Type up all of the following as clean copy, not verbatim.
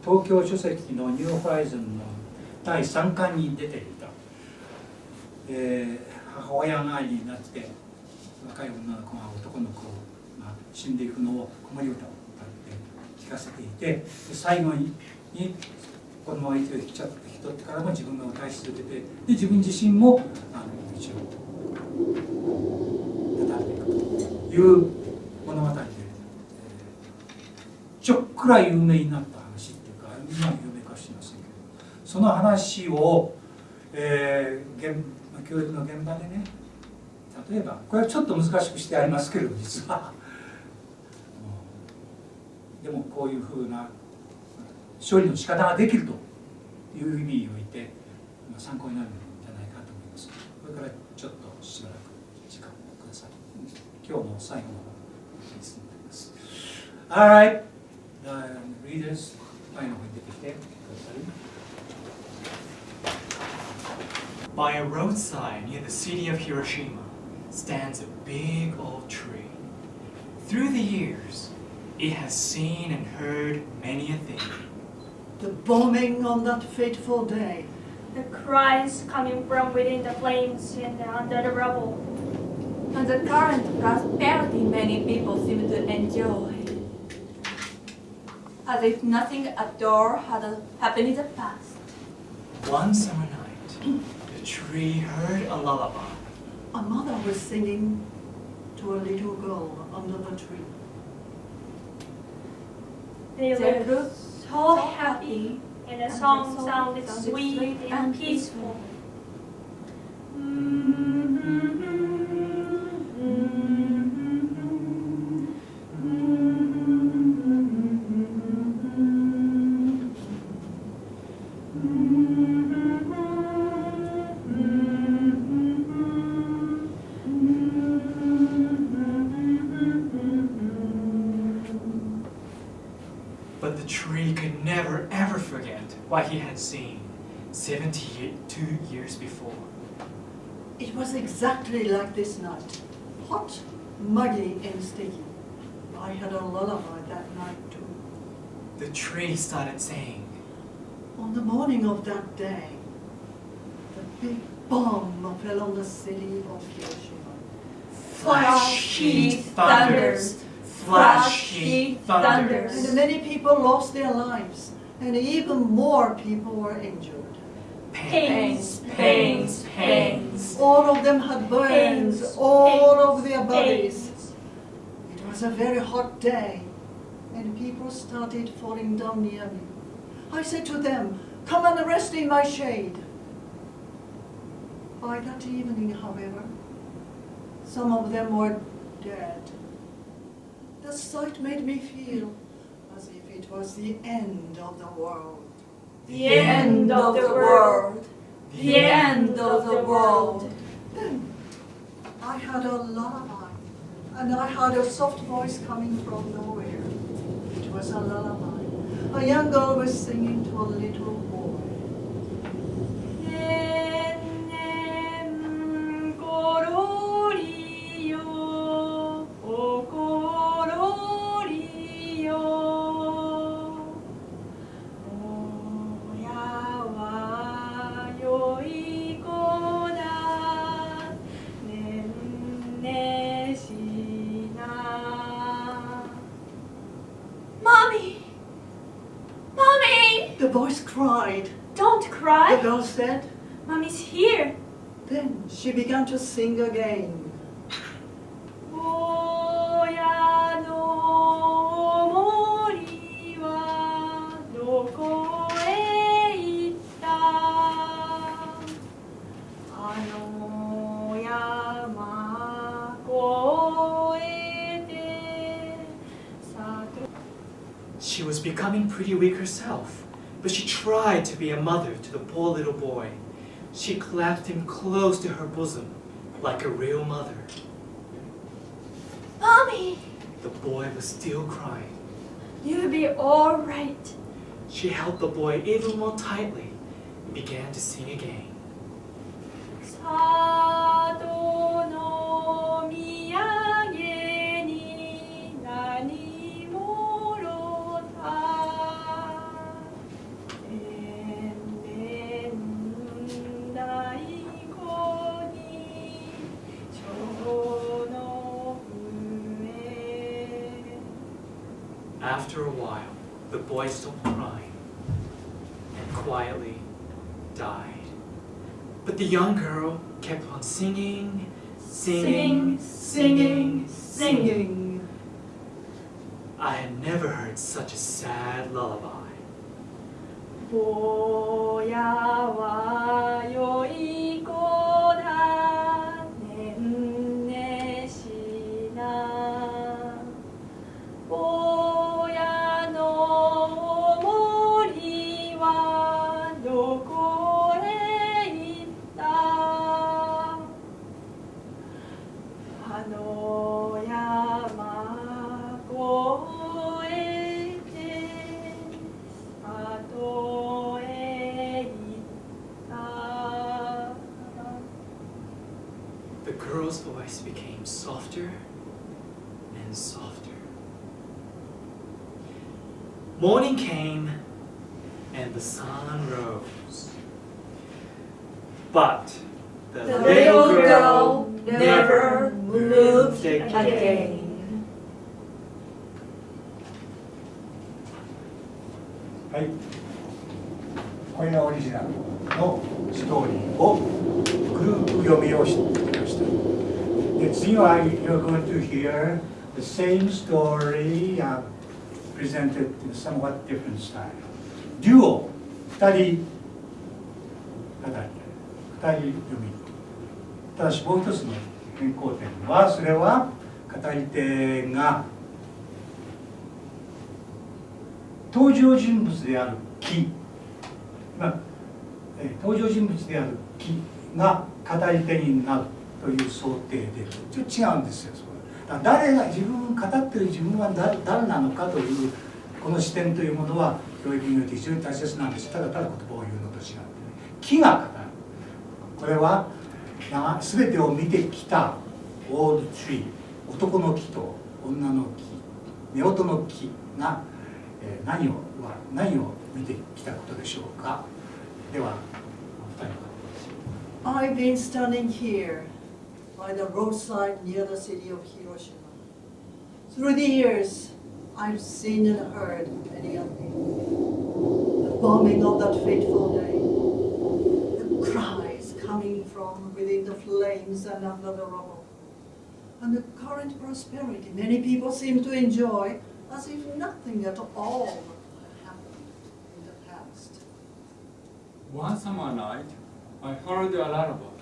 東京書籍のニューホライズンの第3巻に出ていた、母親代わりになって若い女の子が男の子が死んでいくのを子守歌を歌って聞かせていて、で最後にこのまま息を引き取ってからも自分が歌い続けて、で自分自身も道をたたんでいくという物語で、ちょっくら有名になった話っていうか、今は有名かもしれませんけど、その話を、教育の現場でね、例えばこれはちょっと難しくしてありますけれど、実はでもこういうふうな処理の仕方ができるという意味において参考になるんじゃないかと思います。これからちょっとしばらく時間をください。今日の最後のケースになります。Alright, readers、前の方に出てきてください。By a roadside near the city of Hiroshima stands a big old tree. Through the years, it has seen and heard many a thing. The bombing on that fateful day. The cries coming from within the flames and under the rubble. And the current prosperity many people seem to enjoy. As if nothing at all had happened in the past. One summer night, the tree heard a lullaby. A mother was singing to a little girl under the tree. They They lived looked so happy, and the song sounded sweet and peaceful. But the tree could never ever forget what he had seen 72 years before. It was exactly like this night. Hot, muggy, and sticky. I had a lullaby that night too. The tree started saying, On the morning of that day, the big bomb fell on the city of Hiroshima. Flashy thunders, flashy thunders. And many people lost their lives, and even more people were injured. Pains, pains, pains. All of them had burns Pains, all pains, over their bodies. pains. It was a very hot day, and people started falling down near me. I said to them, "Come and rest in my shade." By that evening, however, some of them were dead. The sight made me feel as if it was the end of the world. The end of the world. The end of the world. Then I heard a lullaby, and I heard a soft voice coming from nowhere. It was a lullaby. A young girl was singing to a little boy. Mommy! Mommy! The voice cried. Don't The cry. girl said. Mommy's here. Then she began to sing again. 親の森はどこへ行ったあの山越えて里 She was becoming pretty weak herself, but she tried to be a mother to the poor little boy. She clasped him close to her bosom, like a real mother. Mommy, The boy was still crying. you'll be all right. She held the boy even more tightly and began to sing again. 里の土産に何もろた after a while, the boy stopped crying and quietly died. But the young girl kept on singing, singing, singing, singing. I had never heard such a sad lullaby. ぼやはよい子だねんねしなぼやの森はどこへ行ったあの山越えて里へ行った The girl's voice became softer and softer. Morning came and the sun rose. But the The little little girl girl never moved again. again. はい、これがオリジナルのストーリーをグループ読みをしてきました。で、次は you're going to hear the same story presented in a somewhat different style. デュオ、2人語り、2人読み。ただしもう一つの変更点は、それは語り手が登場人物である木、登場人物である木が語り手になるという想定でちょっと違うんですよ。だから誰が自分語ってる自分は誰なのかというこの視点というものは教育において非常に大切なんです。ただただ言葉を言うのと違って、ね、木が語る。これは全てを見てきたオールドツリー、男の木と女の木、夫婦の木が何を見てきたことでしょうか。では、お二人 I've been standing here by the roadside near the city of Hiroshima. Through the years, I've seen and heard many a thing. The bombing of that fateful day, the cries coming from within the flames and under the rubble, and the current prosperity many people seem to enjoy as if nothing at all had happened in the past. One summer night, I heard a lullaby.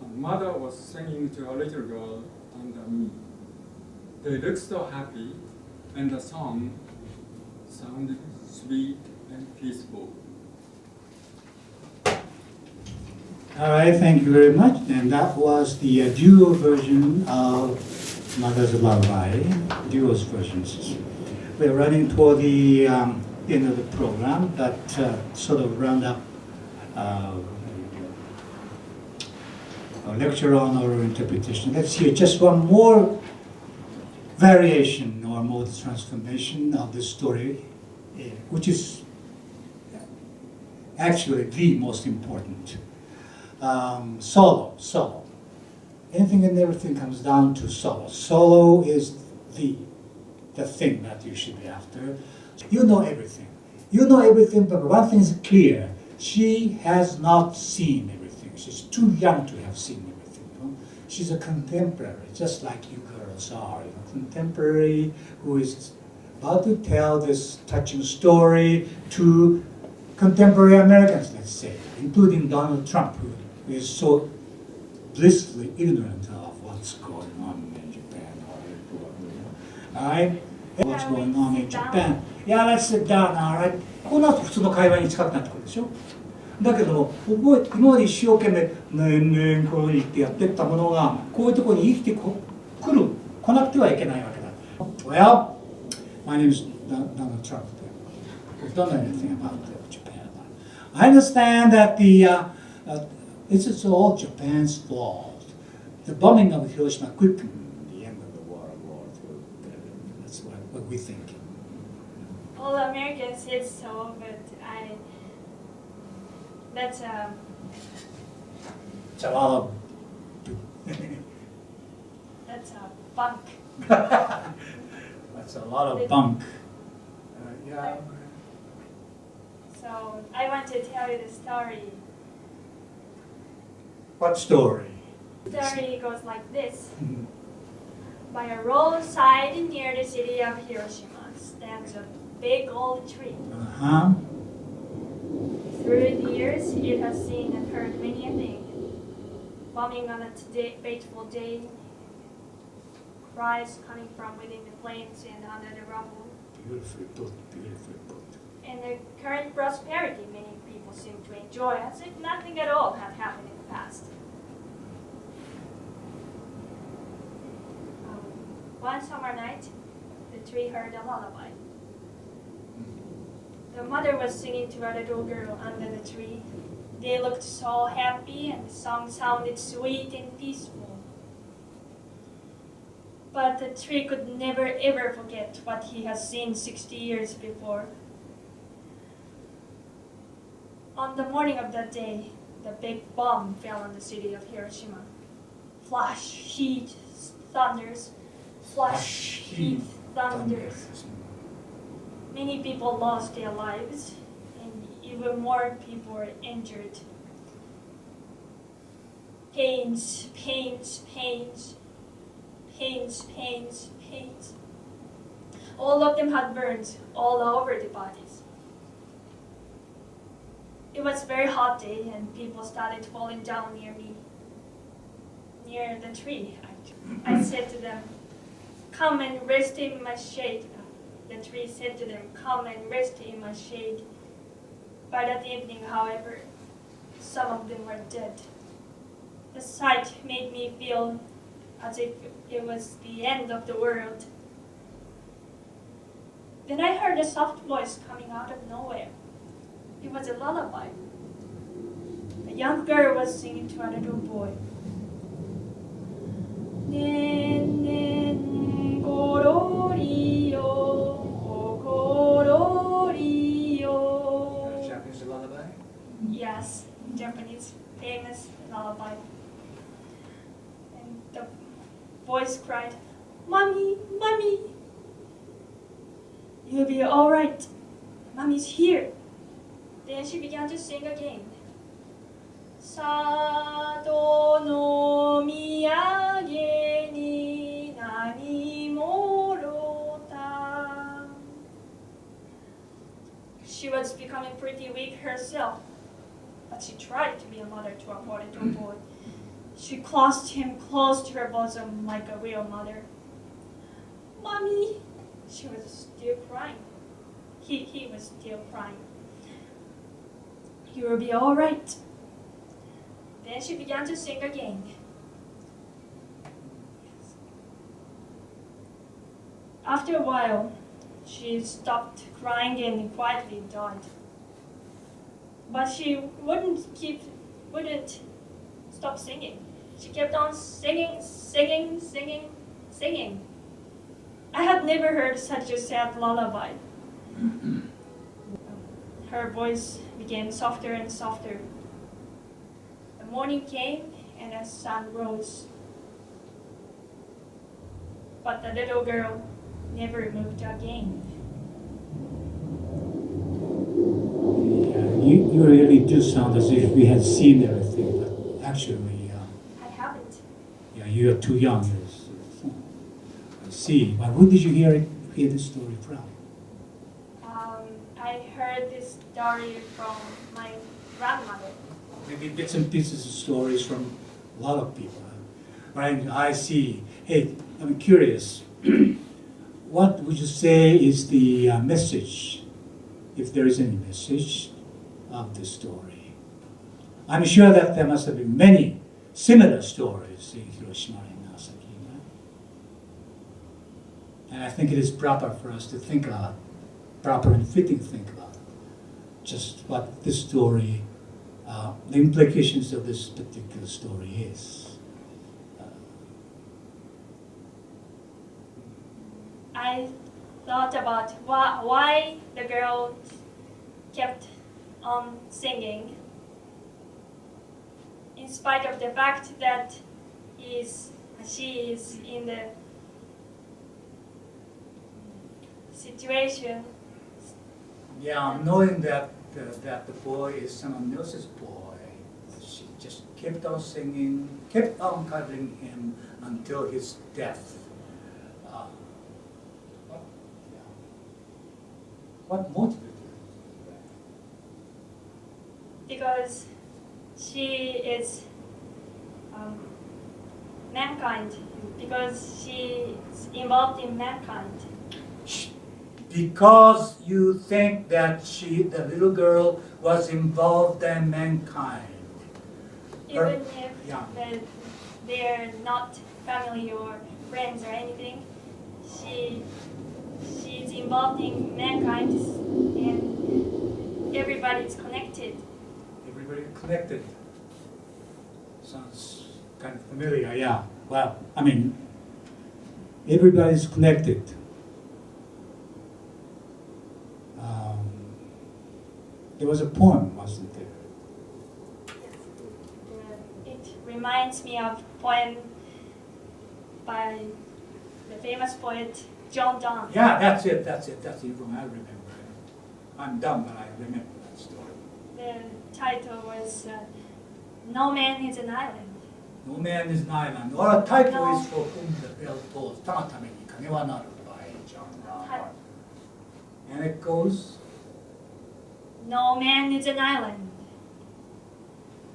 My mother was singing to a little girl under me. They looked so happy, and the song sounded sweet and peaceful. All right, thank you very much. And that was the duo version of Mother's Lullaby, duo's versions. We're running toward the end of the program, that sort of round up a lecture on oral interpretation. Let's hear just one more variation or mode transformation of this story, which is actually the most important. Solo. Anything and everything comes down to solo. Solo is the thing that you should be after. You know everything. You know everything, but one thing is clear. She has not seen everything. She's too young to have seen everything. You know? She's a contemporary, just like you girls are. You know? Contemporary who is about to tell this touching story to contemporary Americans, let's say, including Donald Trump, who is so blissfully ignorant of what's going on in Japan. All right? What's going on in Japan? Yeah, let's sit down, all right? こうなると普通の会話に近くなってくるでしょ。だけども、今まで一生懸命、ねえねえ、こう言ってやってったものが、こういうところに生きて来なくてはいけないわけだ。Well, my name is Donald Trump. We don't know anything about Japan. I understand that this is all Japan's fault. The bombing of Hiroshima quickened the end of the World War II. That's what we think. All Americans said so, but that's It's a lot of that's bunk. That's a lot of bunk. Yeah. So I want to tell you the story. What story? The story goes like this. By a roadside near the city of Hiroshima stands a big old tree. Uh-huh. Through the years, it has seen and heard many a thing. Bombing on a fateful day, cries coming from within the flames and under the rubble, Beautifully put, beautifully put. and the current prosperity many people seem to enjoy as if nothing at all had happened in the past. One summer night, the tree heard a lullaby. The mother was singing to a little girl under the tree. They looked so happy and the song sounded sweet and peaceful. But the tree could never ever forget what he has seen 60 years before. On the morning of that day, the big bomb fell on the city of Hiroshima. Flash, heat, thunders. Flash, heat, thunders. Many people lost their lives, and even more people were injured. Pains, pains, pains, pains, pains, pains. All of them had burns all over the bodies. It was a very hot day, and people started falling down near me, near the tree. I said to them, "Come and rest in my shade." The tree said to them, "Come and rest in my shade." By that evening, however, some of them were dead. The sight made me feel as if it was the end of the world. Then I heard a soft voice coming out of nowhere. It was a lullaby. A young girl was singing to a little boy. "Nen nen korori yo, o korori yo." Japanese lullaby? Yes, Japanese famous lullaby. And the voice cried, "Mommy, Mommy, you'll be all right. Mommy's here." Then she began to sing again. "Sato no miyage ni nani morota." She was becoming pretty weak herself, but she tried to be a mother to a poor little boy. She clasped him close to her bosom like a real mother. "Mommy," she was still crying. He was still crying. "You will be all right." Then she began to sing again. After a while, she stopped crying and quietly died. But she wouldn't stop singing. She kept on singing, singing, singing, singing. I had never heard such a sad lullaby. Her voice became softer and softer. The morning came and the sun rose. But the little girl never moved again. Yeah, you really do sound as if we had seen everything, but actually, I haven't. yeah, you are too young. I see. But who did you hear this story from? I heard this story from my grandmother. Maybe bits and pieces of stories from a lot of people. Right? I see. Hey, I'm curious. What would you say is the message, if there is any message, of this story? I'm sure that there must have been many similar stories in Hiroshima and Nagasaki. Right? And I think it is proper for us to think about, proper and fitting to think about just what this story, the implications of this particular story is. I thought about why the girl kept on singing, in spite of the fact that she is in the situation Yeah, knowing that that the boy is someone else's boy, she just kept on singing, kept on cuddling him until his death. What motivated you? Because she is mankind, because she is involved in mankind. Because you think that the little girl, was involved in mankind. Even if yeah. they're not family or friends or anything, she's involved in mankind, and everybody is connected. Everybody connected. Sounds kind of familiar, yeah. Well, I mean, everybody's connected. There was a poem, wasn't there? It reminds me of a poem by the famous poet John Donne. Yeah, that's it. I remember. I'm dumb, but I remember that story. The title was No Man is an Island. No man is an island. Or a title No. is For Whom the Bell Tolls. 他のために鐘は鳴る by John Donne. And it goes, No man is an island,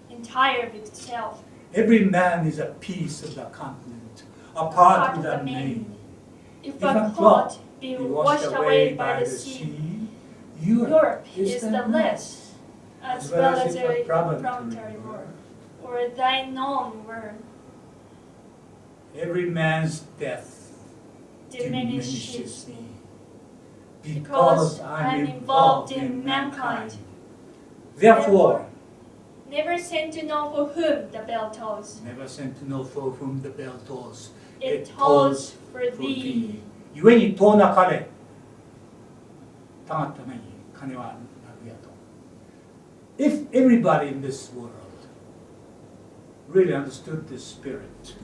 entire of itself. every man is a piece of the continent, a part of the main. If a clot be washed away by the sea, Europe is the less, as well as a promontory word, or thy known word. Every man's death Diminishes me, because I'm involved in mankind. Therefore, never sent to know for whom the bell tolls. never sent to know for whom the bell tolls. It tolls for thee. 故に遠なかれ、たがっために鐘は鳴るやと。If everybody in this world really understood this spirit,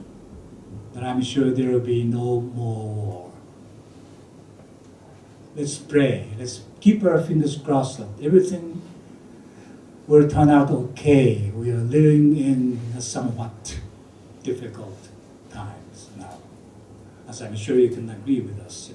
then I'm sure there will be no more war. Let's pray. Let's keep our fingers crossed that everything will turn out okay. We are living in a somewhat difficult times now, as I'm sure you can agree with us.